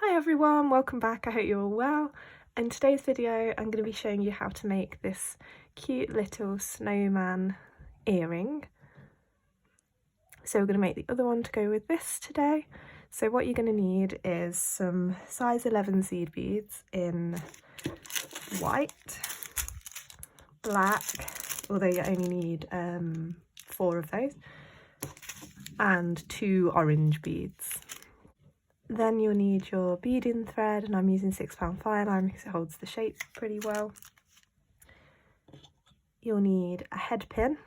Hi everyone, welcome back. I hope you're all well. In today's video I'm going to be showing you how to make this cute little snowman earring. So we're going to make the other one to go with this today. So what you're going to need is some size 11 seed beads in white, black, although you only need 4 of those, and 2 orange beads. Then you'll need your beading thread, and I'm using 6 pound fire line because it holds the shape pretty well. You'll need a head pin,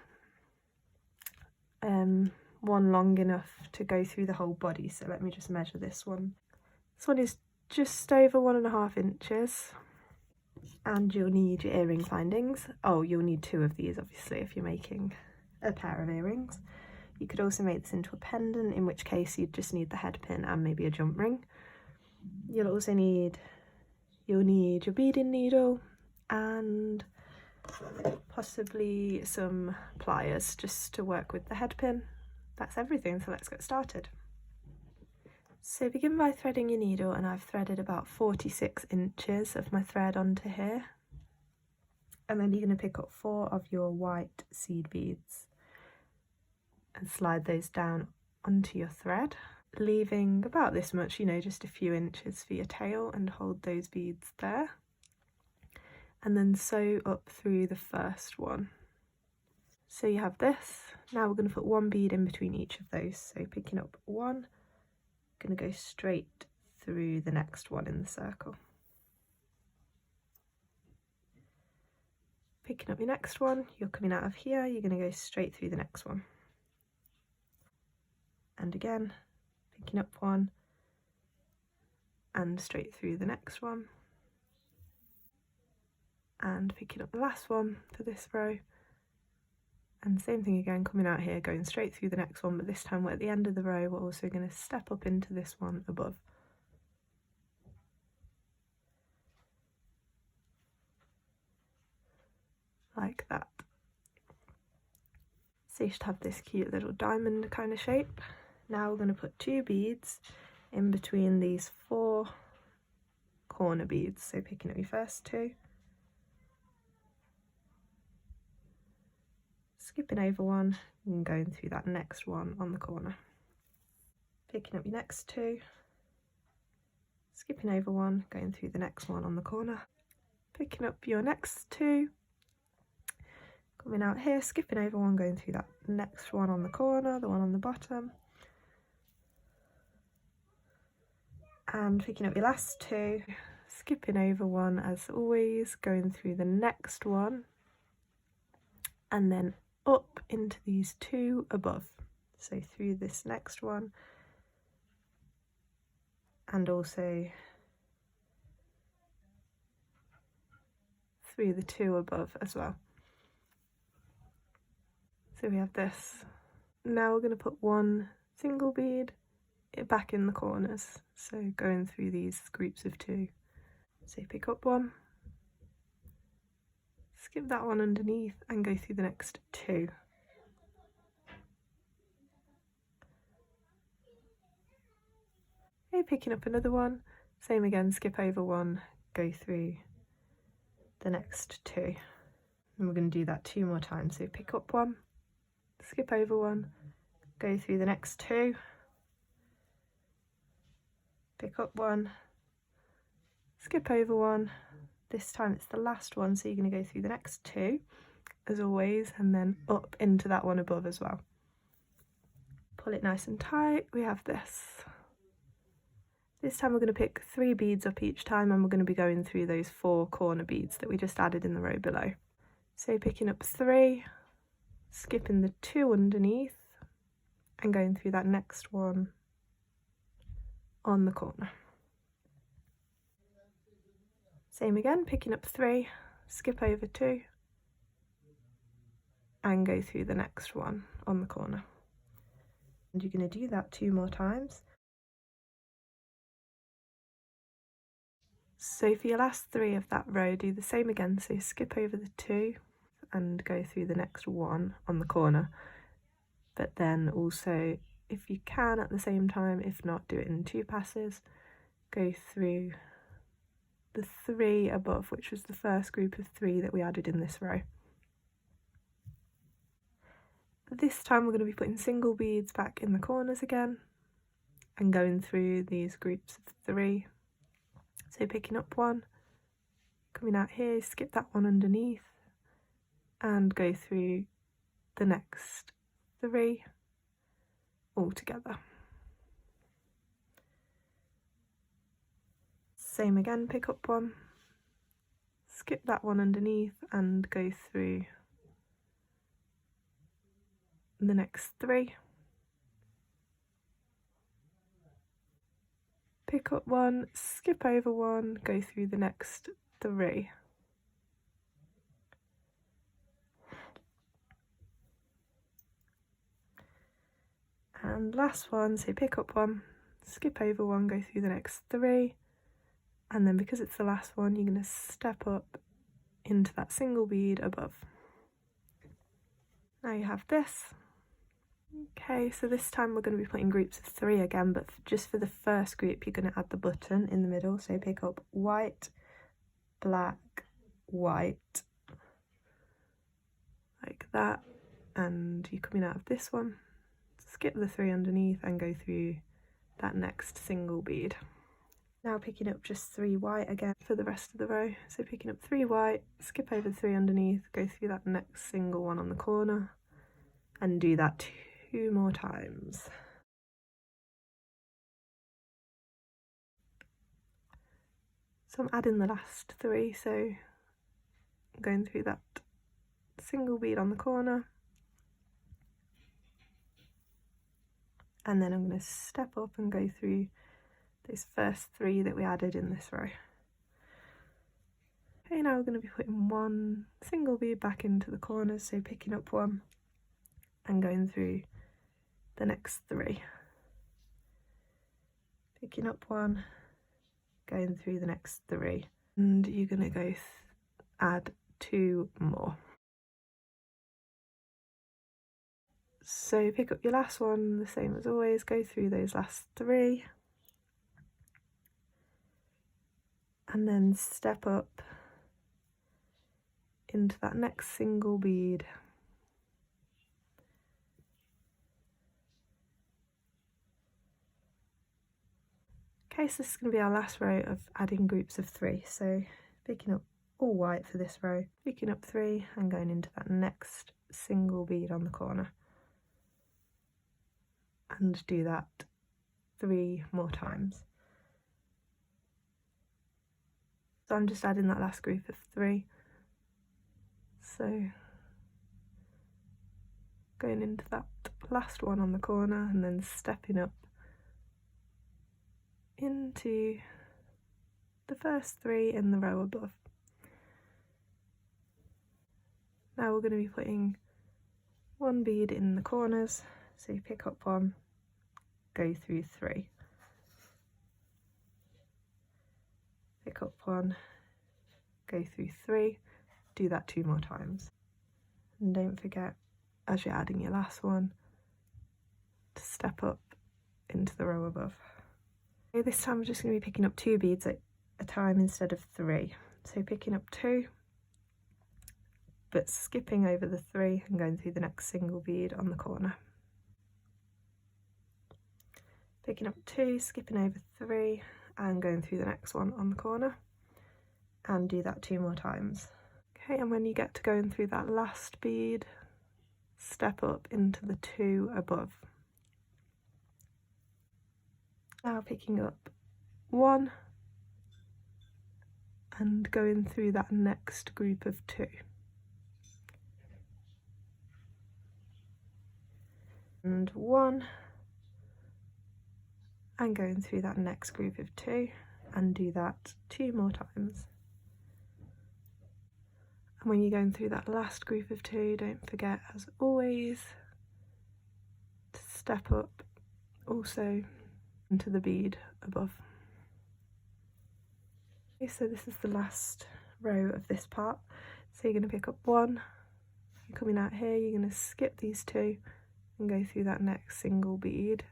one long enough to go through the whole body, so let me just measure this one. This one is just over 1.5 inches. And you'll need your earring findings. Oh, you'll need 2 of these obviously if you're making a pair of earrings. You could also make this into a pendant, in which case you'd just need the head pin and maybe a jump ring. You'll also need your beading needle and possibly some pliers just to work with the head pin. That's everything, so let's get started. So begin by threading your needle, and I've threaded about 46 inches of my thread onto here. And then you're going to pick up 4 of your white seed beads and slide those down onto your thread, leaving about this much, just a few inches for your tail, and hold those beads there. And then sew up through the first one. So you have this. Now we're going to put 1 bead in between each of those. So picking up 1, going to go straight through the next one in the circle. Picking up your next one, you're coming out of here, you're going to go straight through the next one. And again, picking up 1 and straight through the next one. And picking up the last one for this row. And same thing again, coming out here, going straight through the next one, but this time we're at the end of the row, we're also going to step up into this one above. Like that. So you should have this cute little diamond kind of shape. Now we're going to put 2 beads in between these 4 corner beads. So picking up your first 2, skipping over 1 and going through that next one on the corner. Picking up your next 2, skipping over 1, going through the next one on the corner. Picking up your next 2, coming out here, skipping over 1, going through that next one on the corner, the one on the bottom. And picking up your last 2, skipping over 1 as always, going through the next one, and then up into these 2 above. So through this next one, and also through the 2 above as well. So we have this. Now we're going to put 1 single bead back in the corners, so going through these groups of 2. So pick up 1, skip that one underneath and go through the next 2. Okay, picking up another one, same again, skip over 1, go through the next 2. And we're going to do that 2 more times. So pick up 1, skip over 1, go through the next 2, pick up 1, skip over 1, this time it's the last one, so you're going to go through the next 2 as always, and then up into that one above as well. Pull it nice and tight, we have this. This time we're going to pick 3 beads up each time, and we're going to be going through those 4 corner beads that we just added in the row below. So picking up 3, skipping the 2 underneath and going through that next one on the corner. Same again, picking up 3, skip over 2 and go through the next one on the corner. And you're going to do that 2 more times. So for your last 3 of that row, do the same again, so skip over the 2 and go through the next one on the corner, but then also, if you can at the same time, if not, do it in 2 passes, go through the 3 above, which was the first group of 3 that we added in this row. This time we're going to be putting single beads back in the corners again and going through these groups of 3. So picking up 1, coming out here, skip that one underneath and go through the next 3 all together. Same again, pick up 1, skip that one underneath and go through the next 3. Pick up 1, skip over 1, go through the next 3. And last one, so pick up 1, skip over 1, go through the next 3, and then because it's the last one, you're going to step up into that single bead above. Now you have this. Okay, so this time we're going to be putting groups of 3 again, but just for the first group you're going to add the button in the middle, so pick up white, black, white, like that, and you're coming out of this one, skip the 3 underneath and go through that next single bead. Now picking up just 3 white again for the rest of the row, so picking up 3 white, skip over the 3 underneath, go through that next single one on the corner and do that 2 more times. So I'm adding the last 3, so I'm going through that single bead on the corner and then I'm going to step up and go through those first 3 that we added in this row. Okay, now we're going to be putting 1 single bead back into the corners, so picking up 1 and going through the next 3. Picking up 1, going through the next 3, and you're going to go add 2 more. So pick up your last one, the same as always, go through those last 3 and then step up into that next single bead. Okay, so this is going to be our last row of adding groups of 3, so picking up all white for this row, picking up 3 and going into that next single bead on the corner, and do that 3 more times. So I'm just adding that last group of 3, so going into that last one on the corner and then stepping up into the first 3 in the row above. Now we're going to be putting 1 bead in the corners, so you pick up 1, go through 3, pick up 1, go through 3, do that 2 more times. And don't forget, as you're adding your last one, to step up into the row above. Okay, this time I'm just going to be picking up 2 beads at a time instead of 3. So picking up 2, but skipping over the 3 and going through the next single bead on the corner. Picking up 2, skipping over 3 and going through the next one on the corner, and do that 2 more times. Okay, and when you get to going through that last bead, step up into the 2 above. Now picking up 1 and going through that next group of 2. And 1 and going through that next group of 2, and do that 2 more times. And when you're going through that last group of 2, don't forget, as always, to step up also into the bead above. Okay, so this is the last row of this part. So you're going to pick up 1, you're coming out here, you're going to skip these 2 and go through that next single bead,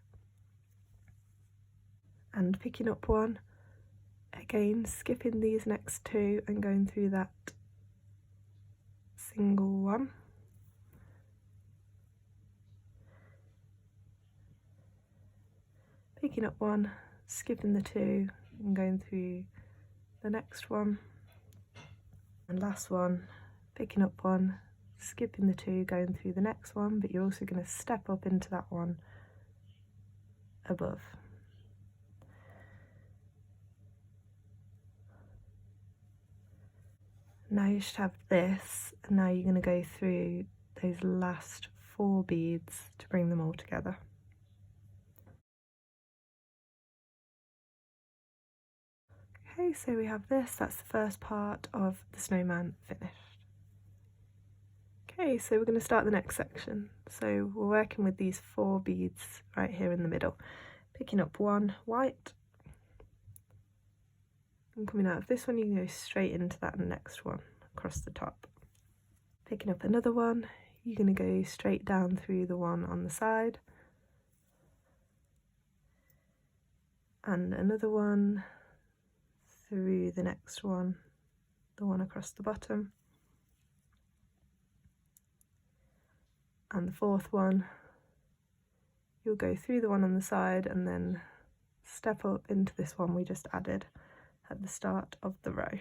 and picking up 1 Again, skipping these next two and going through that single one. Picking up one, skipping the two and going through the next one. And last one, picking up one, skipping the two, going through the next one, but you're also going to step up into that one above. Now you should have this, and now you're going to go through those last 4 beads to bring them all together. Okay, so we have this, that's the first part of the snowman finished. Okay, so we're going to start the next section. So we're working with these 4 beads right here in the middle. Picking up one white, and coming out of this one you can go straight into that next one across the top. Picking up another one, you're going to go straight down through the one on the side. And another one through the next one, the one across the bottom. And the 4th one, you'll go through the one on the side and then step up into this one we just added at the start of the row.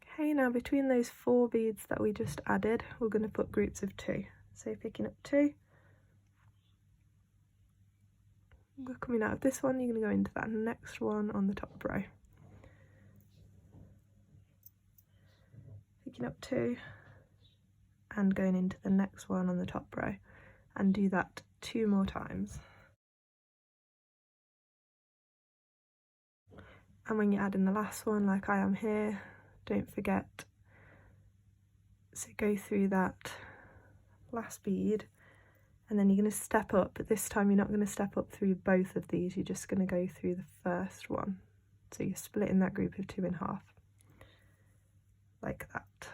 Okay, now between those 4 beads that we just added, we're going to put groups of 2. So picking up 2, we're coming out of this one, you're going to go into that next one on the top row. Picking up 2 and going into the next one on the top row, and do that 2 more times. And when you add in the last one, like I am here, don't forget to go through that last bead, and then you're going to step up, but this time you're not going to step up through both of these, you're just going to go through the first one. So you're splitting that group of 2 in half, like that.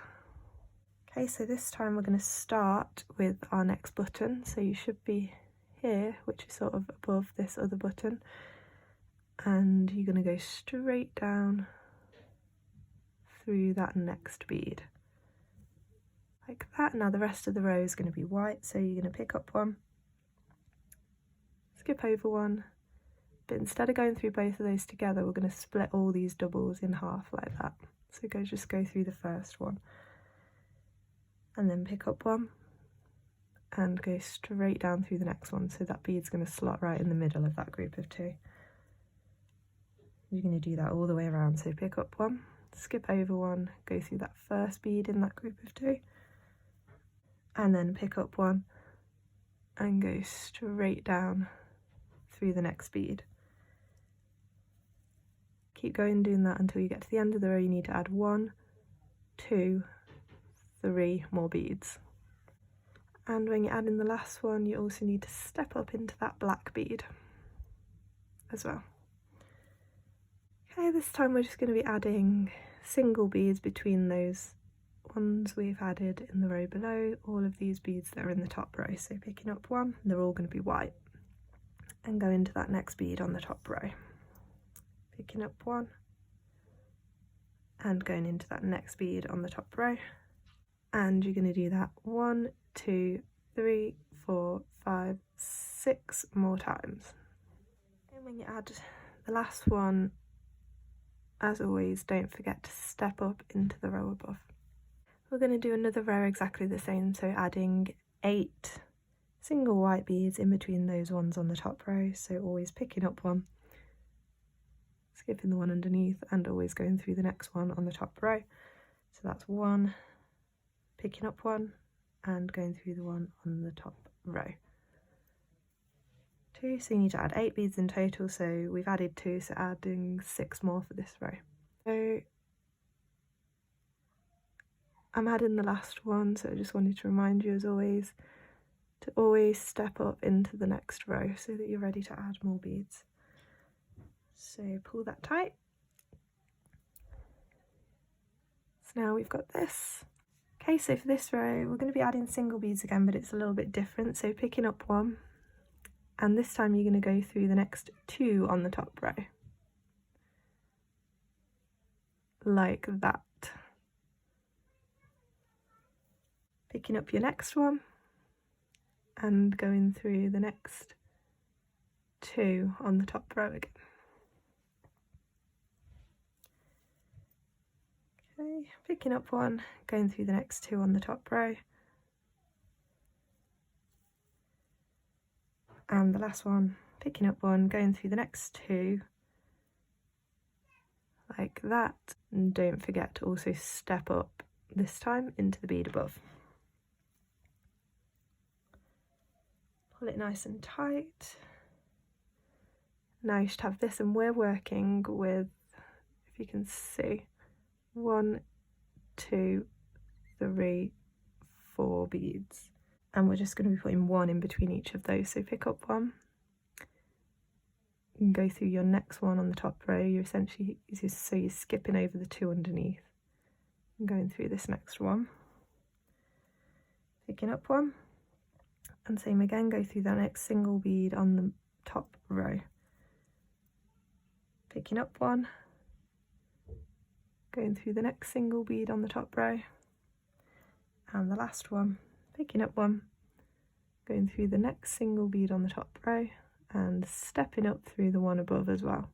Okay, so this time we're going to start with our next button, so you should be here, which is sort of above this other button, and you're going to go straight down through that next bead, like that. Now the rest of the row is going to be white, so you're going to pick up one, skip over one, but instead of going through both of those together, we're going to split all these doubles in half like that. So just go through the first one, and then pick up one and go straight down through the next one, so that bead's going to slot right in the middle of that group of 2. You're going to do that all the way around, so pick up one, skip over one, go through that first bead in that group of 2, and then pick up one and go straight down through the next bead. Keep going doing that until you get to the end of the row. You need to add 1, 2, 3 more beads. And when you add in the last one, you also need to step up into that black bead as well. Okay, this time we're just going to be adding single beads between those ones we've added in the row below, all of these beads that are in the top row. So picking up one, they're all going to be white, and go into that next bead on the top row. Picking up one and going into that next bead on the top row, and you're going to do that 1, 2, 3, 4, 5, 6 more times. And when you add the last one, as always, don't forget to step up into the row above. We're going to do another row exactly the same, so adding 8 single white beads in between those ones on the top row, so always picking up one, skipping the one underneath, and always going through the next one on the top row. So that's 1, picking up one, and going through the one on the top row. 2, so you need to add 8 beads in total, so we've added 2, so adding 6 more for this row. So I'm adding the last one, so I just wanted to remind you, as always, to always step up into the next row so that you're ready to add more beads. So pull that tight. So now we've got this. Okay, so for this row we're going to be adding single beads again, but it's a little bit different. So picking up one and this time you're going to go through the next 2 on the top row, like that. Picking up your next one and going through the next 2 on the top row again. Okay, picking up one, going through the next 2 on the top row, and the last one, picking up one, going through the next 2 like that, and don't forget to also step up this time into the bead above. Pull it nice and tight. Now you should have this, and we're working with, if you can see, 1, 2, 3, 4 beads, and we're just going to be putting 1 in between each of those. So pick up one and go through your next one on the top row. You're essentially, so you're skipping over the 2 underneath and going through this next one, picking up one, and same again, go through that next single bead on the top row, picking up one, going through the next single bead on the top row, and the last one, picking up one, going through the next single bead on the top row, and stepping up through the one above as well.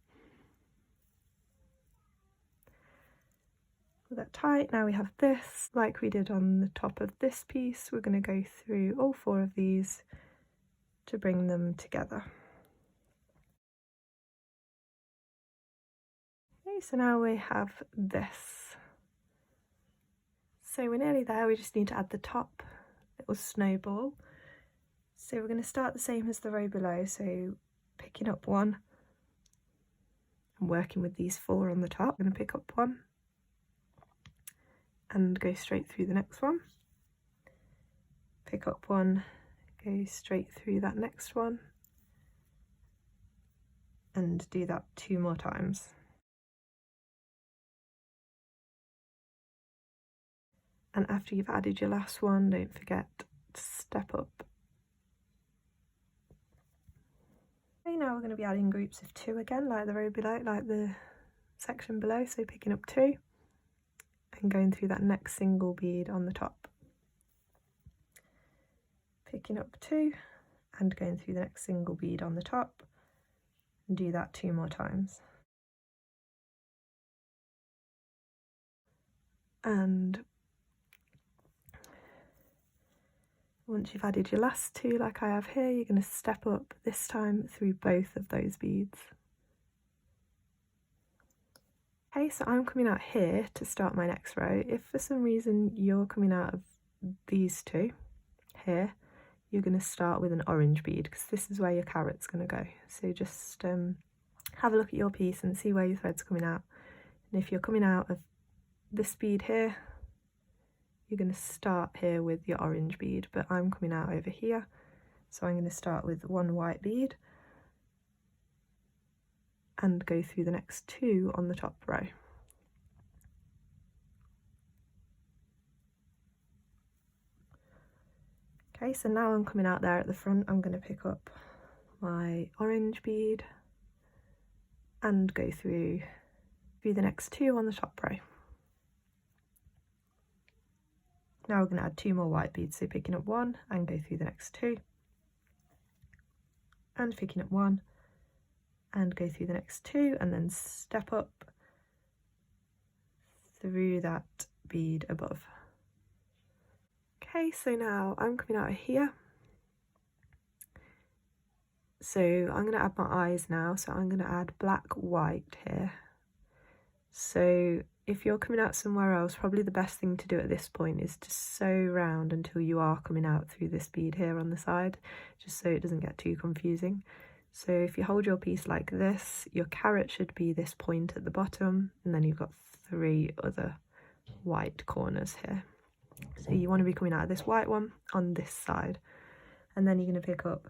Pull that tight. Now we have this, like we did on the top of this piece, we're going to go through all 4 of these to bring them together. Okay, so now we have this. So we're nearly there, we just need to add the top little snowball. So we're going to start the same as the row below, so picking up one and working with these 4 on the top. I'm going to pick up one and go straight through the next one, pick up one, go straight through that next one, and do that 2 more times. And after you've added your last one, don't forget to step up. Okay, now we're going to be adding groups of 2 again, like the row below, like the section below. So picking up 2 and going through that next single bead on the top, picking up 2 and going through the next single bead on the top, and do that 2 more times. And once you've added your last 2, like I have here, you're going to step up, this time through both of those beads. Okay, so I'm coming out here to start my next row. If for some reason you're coming out of these 2 here, you're going to start with an orange bead, because this is where your carrot's going to go. So just have a look at your piece and see where your thread's coming out. And if you're coming out of this bead here, you're going to start here with your orange bead, but I'm coming out over here, so I'm going to start with 1 white bead and go through the next 2 on the top row. Okay, so now I'm coming out there at the front, I'm going to pick up my orange bead and go through the next 2 on the top row. Now we're going to add 2 more white beads, so picking up 1 and go through the next 2, and picking up 1 and go through the next 2, and then step up through that bead above. Okay, so now I'm coming out of here, so I'm going to add my eyes now, so I'm going to add black white here. So if you're coming out somewhere else, probably the best thing to do at this point is to sew round until you are coming out through this bead here on the side, just so it doesn't get too confusing. So if you hold your piece like this, your carrot should be this point at the bottom, and then you've got 3 other white corners here. So you want to be coming out of this white one on this side, and then you're going to pick up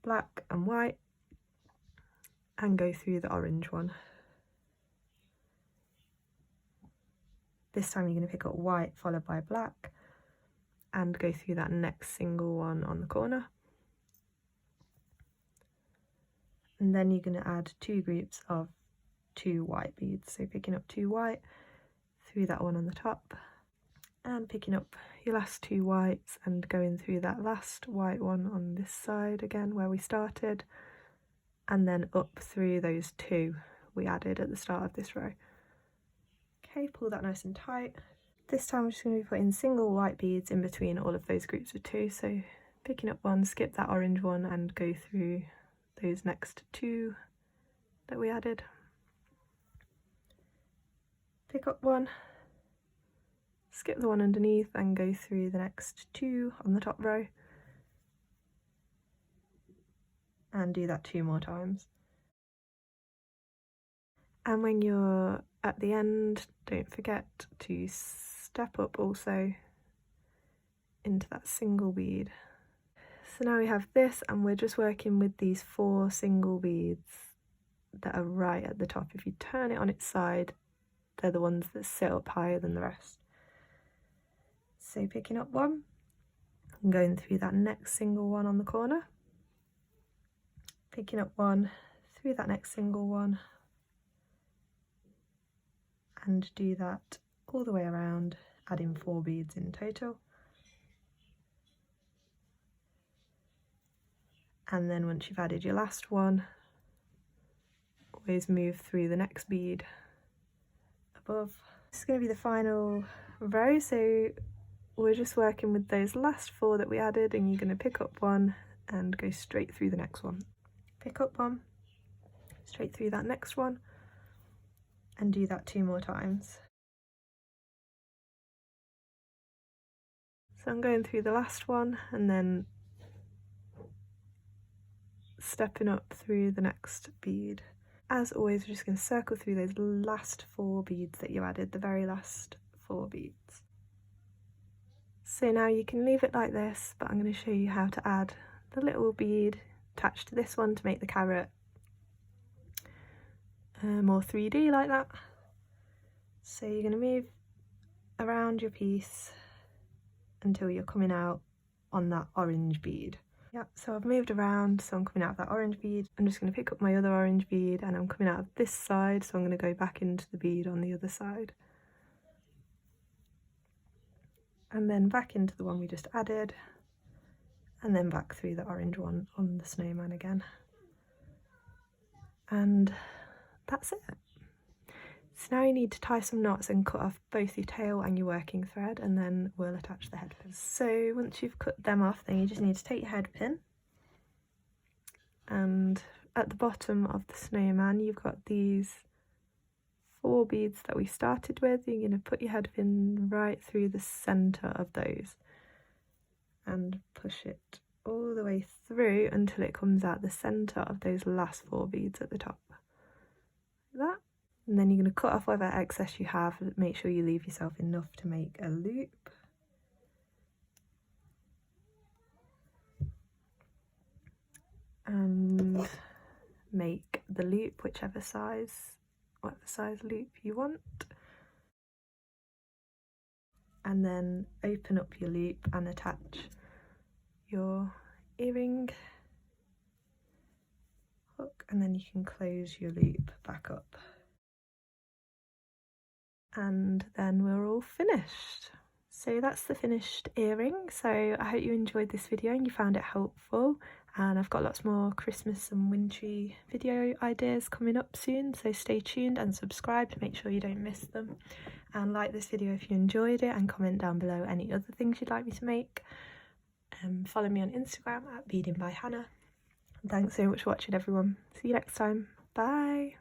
black and white and go through the orange one. This time you're going to pick up white followed by black and go through that next single one on the corner. and then you're going to add 2 groups of 2 white beads. So picking up 2 white through that one on the top, and picking up your last 2 whites and going through that last white one on this side again where we started, and then up through those 2 we added at the start of this row. Okay, pull that nice and tight. This time we're just going to be putting single white beads in between all of those groups of 2, so picking up one, skip that orange one and go through those next 2 that we added. Pick up one, skip the one underneath and go through the next 2 on the top row, and do that 2 more times. And when you're at the end, don't forget to step up also into that single bead. So now we have this, and we're just working with these 4 single beads that are right at the top. If you turn it on its side, they're the ones that sit up higher than the rest. So picking up one and going through that next single one on the corner, picking up one through that next single one, and do that all the way around, adding 4 beads in total. And then once you've added your last one, always move through the next bead above. This is going to be the final row, so we're just working with those last 4 that we added, and you're going to pick up one and go straight through the next one. Pick up one, straight through that next one, and do that 2 more times. So I'm going through the last one and then stepping up through the next bead. As always, we're just going to circle through those last 4 beads that you added, the very last 4 beads. So now you can leave it like this, but I'm going to show you how to add the little bead attached to this one to make the carrot more 3D like that. So you're going to move around your piece until you're coming out on that orange bead. Yep, so I've moved around, so I'm coming out of that orange bead. I'm just going to pick up my other orange bead and I'm coming out of this side, so I'm going to go back into the bead on the other side. And then back into the one we just added, and then back through the orange one on the snowman again. And that's it. So now you need to tie some knots and cut off both your tail and your working thread, and then we'll attach the head pin. So once you've cut them off, then you just need to take your head pin, and at the bottom of the snowman you've got these 4 beads that we started with. You're going to put your head pin right through the centre of those and push it all the way through until it comes out the centre of those last 4 beads at the top, like that. And then you're going to cut off whatever excess you have. Make sure you leave yourself enough to make a loop. And make the loop whatever size loop you want. And then open up your loop and attach your earring hook, and then you can close your loop back up. And then we're all finished. So that's the finished earring. So I hope you enjoyed this video and you found it helpful, and I've got lots more Christmas and wintry video ideas coming up soon, so stay tuned and subscribe to make sure you don't miss them, and like this video if you enjoyed it, and comment down below any other things you'd like me to make. Follow me on Instagram at Beading by Hannah. Thanks so much for watching everyone. See you next time. Bye.